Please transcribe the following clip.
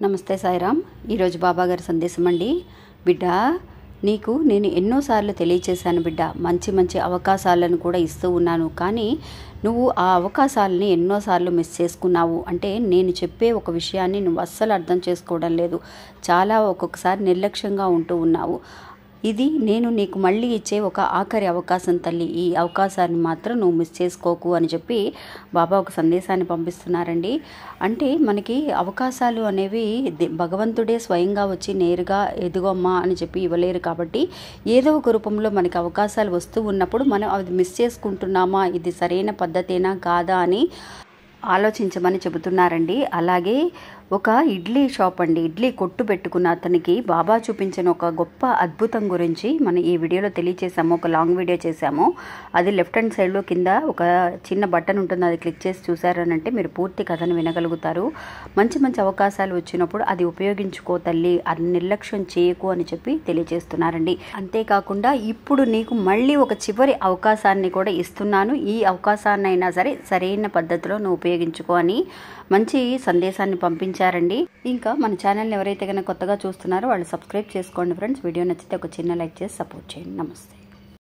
నమస్తే సాయిరామ్. ఈరోజు బాబా గారి సందేశం అండి. బిడ్డ, నీకు నేను ఎన్నోసార్లు తెలియచేశాను బిడ్డ, మంచి మంచి అవకాశాలను కూడా ఇస్తూ ఉన్నాను. కానీ నువ్వు ఆ అవకాశాలని ఎన్నోసార్లు మిస్ చేసుకున్నావు. అంటే నేను చెప్పే ఒక విషయాన్ని నువ్వు అస్సలు అర్థం చేసుకోవడం లేదు. చాలా ఒక్కొక్కసారి నిర్లక్ష్యంగా ఉంటూ ఉన్నావు. ఇది నేను నీకు మళ్ళీ ఇచ్చే ఒక ఆఖరి అవకాశం తల్లి. ఈ అవకాశాన్ని మాత్రం నువ్వు మిస్ చేసుకోకు అని చెప్పి బాబా ఒక సందేశాన్ని పంపిస్తున్నారండి. అంటే మనకి అవకాశాలు అనేవి భగవంతుడే స్వయంగా వచ్చి నేరుగా ఎదుగమ్మా అని చెప్పి ఇవ్వలేరు. కాబట్టి ఏదో ఒక రూపంలో మనకి అవకాశాలు వస్తూ ఉన్నప్పుడు మనం అది మిస్ చేసుకుంటున్నామా, ఇది సరైన పద్ధతేనా కాదా అని ఆలోచించమని చెబుతున్నారండి. అలాగే ఒక ఇడ్లీ షాప్ అండి, ఇడ్లీ కొట్టు పెట్టుకున్న అతనికి బాబా చూపించిన ఒక గొప్ప అద్భుతం గురించి మనం ఈ వీడియోలో తెలియచేసాము. ఒక లాంగ్ వీడియో చేశాము. అది లెఫ్ట్ హ్యాండ్ సైడ్లో కింద ఒక చిన్న బటన్ ఉంటుంది, అది క్లిక్ చేసి చూసారనంటే మీరు పూర్తి కథను వినగలుగుతారు. మంచి మంచి అవకాశాలు వచ్చినప్పుడు అది ఉపయోగించుకో తల్లి, అది నిర్లక్ష్యం చేయకు అని చెప్పి తెలియజేస్తున్నారండి. అంతేకాకుండా ఇప్పుడు నీకు మళ్ళీ ఒక చివరి అవకాశాన్ని కూడా ఇస్తున్నాను. ఈ అవకాశాన్ని అయినా సరే సరైన పద్ధతిలో నువ్వు ఉపయోగించుకో అని మంచి సందేశాన్ని పంపించారండి. ఇంకా మన ఛానల్ని ఎవరైతే కనుక కొత్తగా చూస్తున్నారో వాళ్ళు సబ్స్క్రైబ్ చేసుకోండి ఫ్రెండ్స్. వీడియో నచ్చితే ఒక చిన్న లైక్ చేసి సపోర్ట్ చేయండి. నమస్తే.